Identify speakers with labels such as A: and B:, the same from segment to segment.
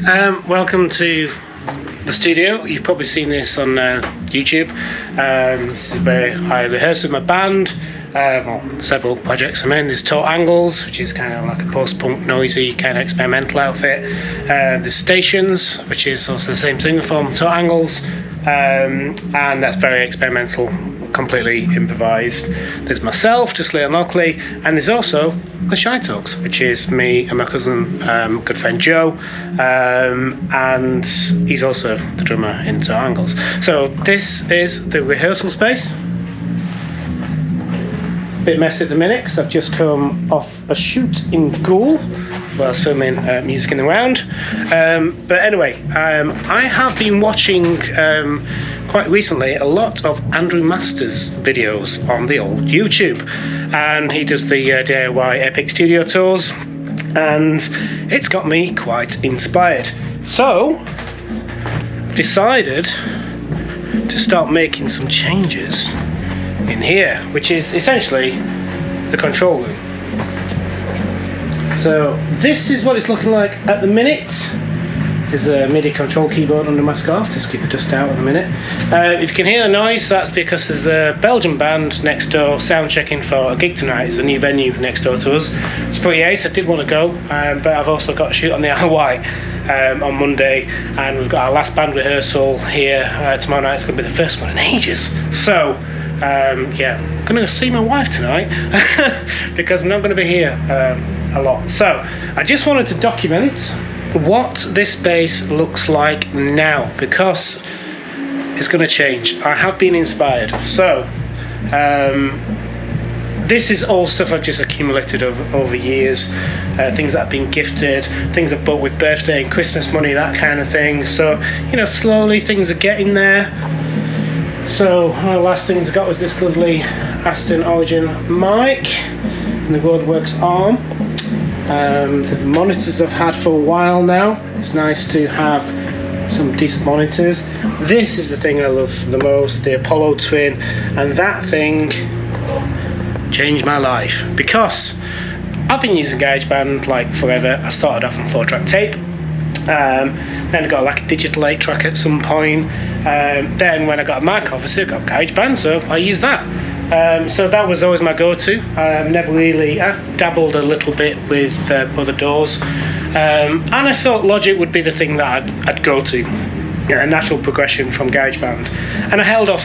A: Welcome to the studio. You've probably seen this on YouTube. This is where I rehearse with my band. Several projects I'm in. There's Taut Angles, which is kind of like a post-punk, noisy, kind of experimental outfit. There's Stations, which is also the same singer form, Taut Angles, and that's very experimental, completely improvised. There's myself, just Leon Lockley, and there's also the Shy Talks, which is me and my cousin, good friend Joe, and he's also the drummer in Taut Angles. So this is the rehearsal space. Bit messy at the minute because I've just come off a shoot in Goole where I was filming music in the round. But anyway, I have been watching quite recently a lot of Andrew Masters videos on the old YouTube, and he does the DIY Epic Studio tours, and it's got me quite inspired. So I've decided to start making some changes in here, which is essentially the control room. So this is what it's looking like at the minute. There's a MIDI control keyboard under my scarf, just keep the dust out at the minute. If you can hear the noise, that's because there's a Belgian band next door sound checking for a gig tonight. It's a new venue next door to us. It's pretty ace. I did want to go, but I've also got a shoot on the Isle of Wight on Monday, and we've got our last band rehearsal here tomorrow night. It's going to be the first one in ages. So I'm going to see my wife tonight because I'm not going to be here a lot. So I just wanted to document what this space looks like now, because it's going to change. I have been inspired. So this is all stuff I've just accumulated over years, things that I've been gifted, things I've bought with birthday and Christmas money, that kind of thing. So, you know, slowly things are getting there. So one of the last things I got was this lovely Aston Origin mic and the Roadworks arm. The monitors I've had for a while now. It's nice to have some decent monitors. This is the thing I love the most, the Apollo Twin, and that thing changed my life because I've been using GarageBand like forever. I started off on 4-track tape. Then I got like a digital 8-track at some point. Then when I got a Mac, obviously I got GarageBand, so I used that. So that was always my go-to. Never really, I dabbled a little bit with other DAWs, and I thought Logic would be the thing that I'd go to, a natural progression from GarageBand. And I held off,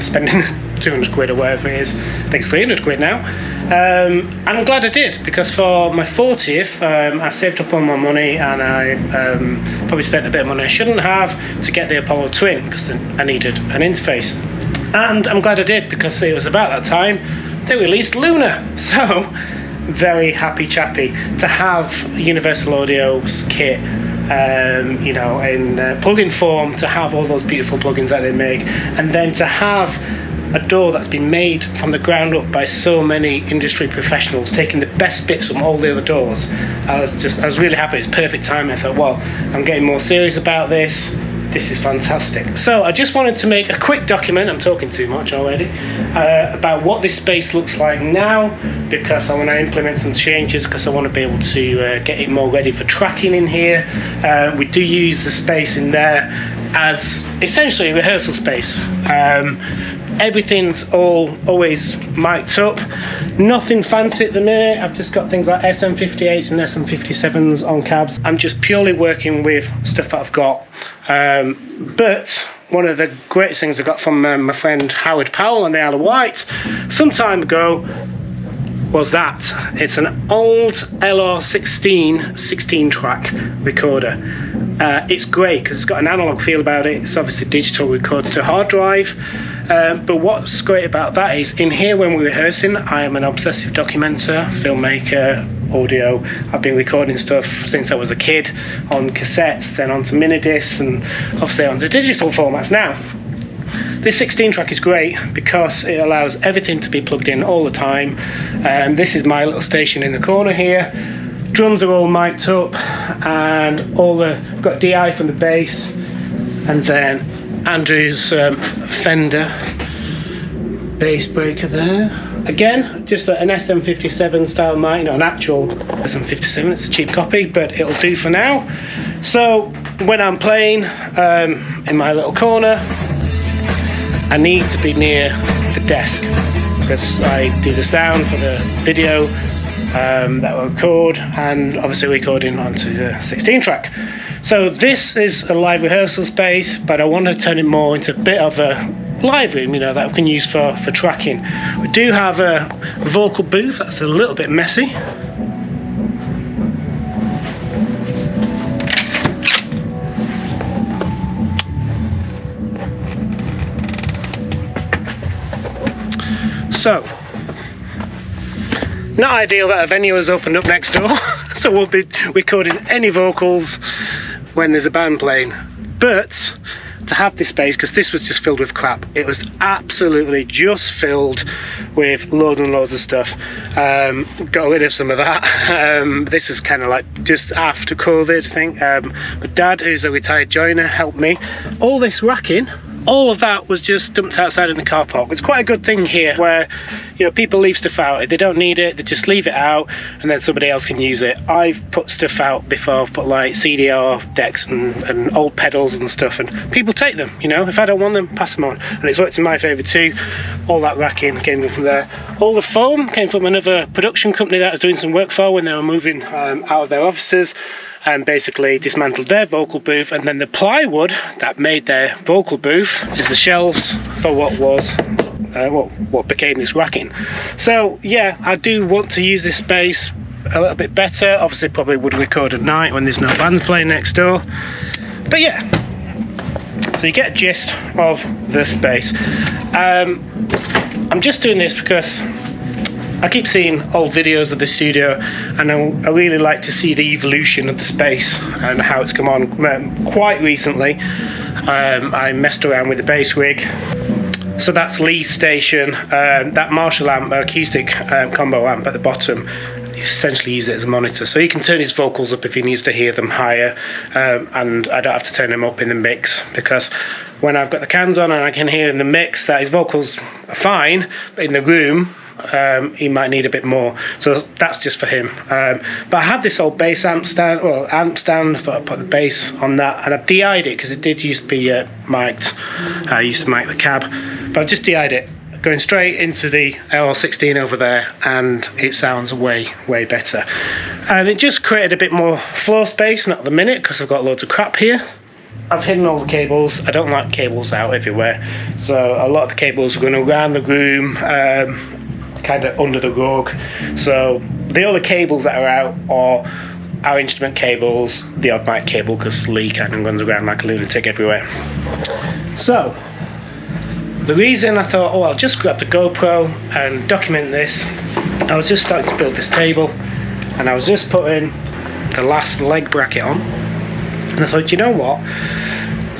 A: spending 200 quid or whatever it is. I think it's 300 quid now. And I'm glad I did, because for my 40th, I saved up all my money, and I probably spent a bit of money I shouldn't have to get the Apollo Twin, because I needed an interface. And I'm glad I did, because it was about that time they released Luna. So, very happy chappy to have Universal Audio's kit, in plugin form, to have all those beautiful plugins that they make, and then to have a DAW that's been made from the ground up by so many industry professionals, taking the best bits from all the other DAWs. I was really happy. It's perfect timing. I thought, well, I'm getting more serious about this. This is fantastic. So I just wanted to make a quick document, I'm talking too much already, about what this space looks like now, because I want to implement some changes, because I want to be able to get it more ready for tracking in here. We do use the space in there as essentially a rehearsal space. Everything's always mic'd up. Nothing fancy at the minute. I've just got things like SM58s and SM57s on cabs. I'm just purely working with stuff that I've got. But one of the greatest things I got from my friend Howard Powell on the Isle of Wight some time ago was that. It's an old LR16 16-track recorder. It's great because it's got an analog feel about it. It's obviously digital, records to a hard drive. But what's great about that is, in here when we're rehearsing, I am an obsessive documenter, filmmaker, audio. I've been recording stuff since I was a kid on cassettes, then onto minidiscs, and obviously onto digital formats now. This 16-track is great because it allows everything to be plugged in all the time. This is my little station in the corner here. Drums are all mic'd up, and I've got DI from the bass, and then Andrew's Fender bass breaker there. Again, just an SM57 style mic, not an actual SM57, it's a cheap copy, but it'll do for now. So when I'm playing in my little corner, I need to be near the desk because I do the sound for the video that will record, and obviously recording onto the 16 track. So this is a live rehearsal space, but I want to turn it more into a bit of a live room, you know, that we can use for tracking. We do have a vocal booth that's a little bit messy. So, not ideal that a venue has opened up next door, so we'll be recording any vocals when there's a band playing. But to have this space, because this was just filled with crap, it was absolutely just filled with loads and loads of stuff. Got rid of some of that. This was kind of like just after COVID, I think. My dad, who's a retired joiner, helped me. All this racking, all of that was just dumped outside in the car park. It's quite a good thing here where, you know, people leave stuff out. If they don't need it, they just leave it out and then somebody else can use it. I've put stuff out before. I've put like CDR decks and old pedals and stuff, and people take them, you know. If I don't want them, pass them on. And it's worked in my favour too. All that racking came from there. All the foam came from another production company that I was doing some work for when they were moving out of their offices, and basically dismantled their vocal booth, and then the plywood that made their vocal booth is the shelves for what was what became this racking. So yeah, I do want to use this space a little bit better. Obviously probably would record at night when there's no bands playing next door, but yeah, so you get a gist of the space. I'm just doing this because I keep seeing old videos of the studio, and I really like to see the evolution of the space and how it's come on. Quite recently, I messed around with the bass rig. So that's Lee's station, that Marshall amp, acoustic combo amp at the bottom. Essentially use it as a monitor, so he can turn his vocals up if he needs to hear them higher, and I don't have to turn them up in the mix, because when I've got the cans on and I can hear in the mix that his vocals are fine, but in the room he might need a bit more, so that's just for him. But I had this old bass amp stand, I thought I'd put the bass on that, and I've DI'd it because it did used to be mic'd. I used to mic the cab, but I've just DI'd it, going straight into the LL16 over there, and it sounds way better. And it just created a bit more floor space, not at the minute because I've got loads of crap here. I've hidden all the cables. I don't like cables out everywhere, so a lot of the cables are going around the room, kind of under the rug. So the other cables that are out are our instrument cables, the odd mic cable, because Lee kind of runs around like a lunatic everywhere. So the reason I thought, oh, I'll just grab the GoPro and document this, I was just starting to build this table, and I was just putting the last leg bracket on, and I thought, you know what,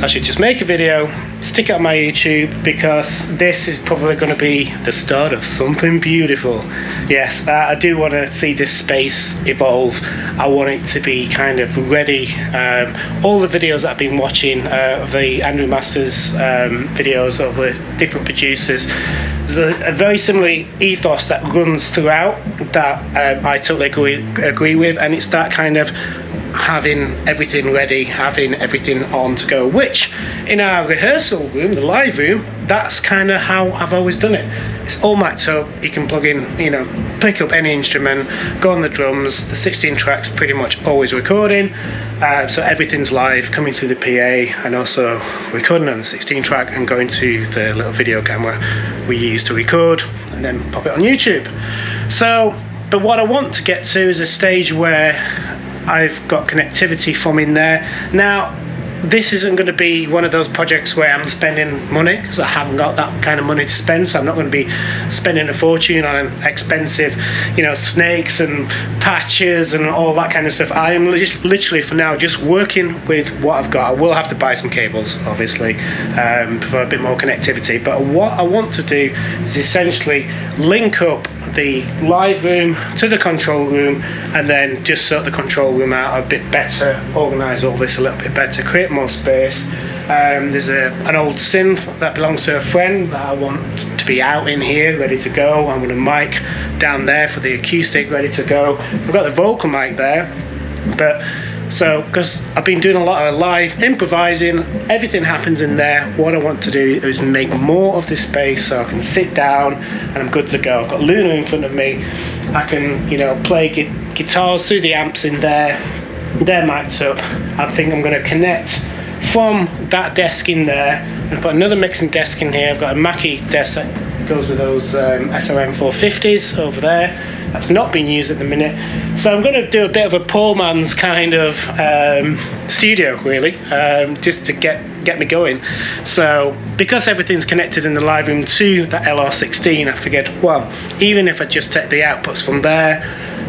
A: I should just make a video, stick it on my YouTube, because this is probably going to be the start of something beautiful. Yes, I do want to see this space evolve. I want it to be kind of ready. All the videos that I've been watching, of the Andrew Masters videos of the different producers, there's a very similar ethos that runs throughout that I totally agree with, and it's that kind of having everything ready, having everything on to go, which in our rehearsal room, the live room, that's kind of how I've always done it. It's all mic'd up, you can plug in, you know, pick up any instrument, go on the drums, the 16 tracks pretty much always recording, so everything's live coming through the PA, and also recording on the 16 track and going to the little video camera we use to record and then pop it on YouTube. So, but what I want to get to is a stage where I've got connectivity from in there. Now, this isn't going to be one of those projects where I'm spending money, because I haven't got that kind of money to spend, so I'm not going to be spending a fortune on expensive, you know, snakes and patches and all that kind of stuff. I am literally for now just working with what I've got. I will have to buy some cables, obviously, for a bit more connectivity, but what I want to do is essentially link up the live room to the control room, and then just sort the control room out a bit better, organise all this a little bit better, create more space. There's an old synth that belongs to a friend that I want to be out in here, ready to go. I'm with a mic down there for the acoustic, ready to go. I've got the vocal mic there, but so because I've been doing a lot of live improvising, everything happens in there. What I want to do is make more of this space so I can sit down and I'm good to go. I've got Luna in front of me. I can, you know, play guitars through the amps in there. They're mic'd up. I think I'm going to connect from that desk in there and put another mixing desk in here. I've got a Mackie desk that goes with those SRM 450s over there. That's not being used at the minute. So I'm going to do a bit of a poor man's kind of studio, really, just to get me going. So because everything's connected in the live room to that LR16, I figured, well, even if I just take the outputs from there,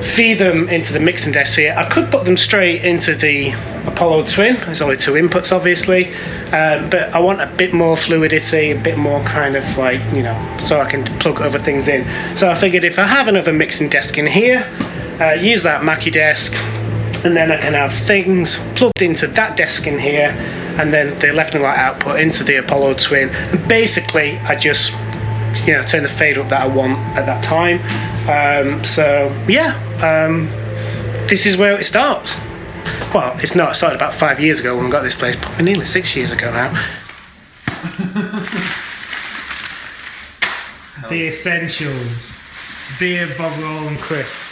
A: feed them into the mixing desk here, I could put them straight into the Apollo Twin. There's only 2 inputs, obviously, but I want a bit more fluidity, a bit more kind of like, you know, so I can plug other things in. So I figured if I have another mixing desk in here, use that Mackie desk, and then I can have things plugged into that desk in here, and then the left and right output into the Apollo Twin, and basically I just, you know, turn the fade up that I want at that time. So yeah, this is where it starts. Well, it's not. It started about 5 years ago when we got this place, probably nearly 6 years ago now. The essentials: beer, bog roll and crisps.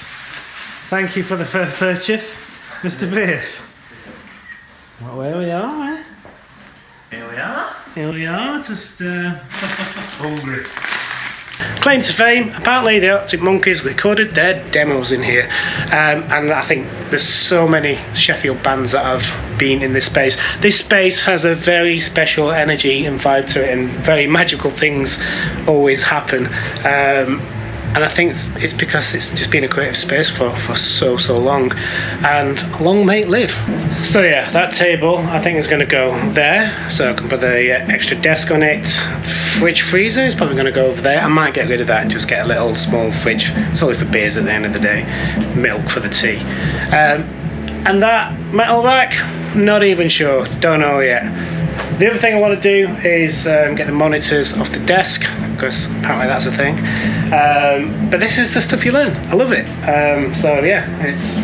A: Thank you for the first purchase, Mr. Pierce. Well, where we are, eh?
B: Here we are.
A: Here we are, just
B: Hungry.
A: Claim to fame, apparently the Arctic Monkeys recorded their demos in here, and I think there's so many Sheffield bands that have been in this space. This space has a very special energy and vibe to it, and very magical things always happen, and I think it's because it's just been a creative space for so long, and long may it live. So yeah, that table I think is going to go there, so I can put the extra desk on it. The fridge freezer is probably going to go over there. I might get rid of that and just get a little small fridge. It's only for beers at the end of the day, milk for the tea. And that metal rack, not even sure, don't know yet. The other thing I want to do is get the monitors off the desk, because apparently that's a thing. But this is the stuff you learn. I love it. So yeah, it's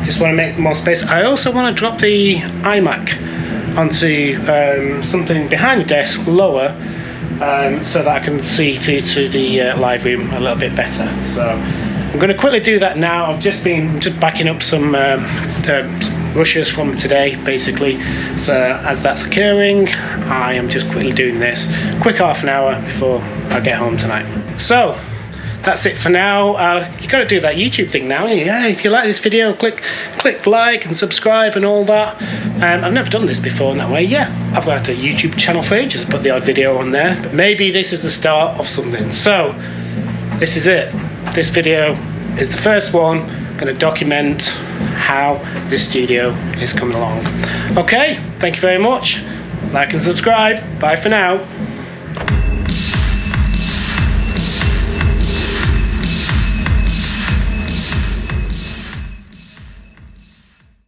A: just want to make more space. I also want to drop the iMac onto something behind the desk, lower, so that I can see through to the live room a little bit better. So I'm going to quickly do that now. I've just backing up some rushes from today, basically. So as that's occurring, I am just quickly doing this. Quick half an hour before I get home tonight. So that's it for now. You got to do that YouTube thing now. Yeah, if you like this video, click like and subscribe and all that. I've never done this before in that way. Yeah, I've got a YouTube channel for ages. I put the odd video on there, but maybe this is the start of something. So this is it. This video is the first one. I'm going to document how this studio is coming along. Okay, thank you very much. Like and subscribe. Bye for now.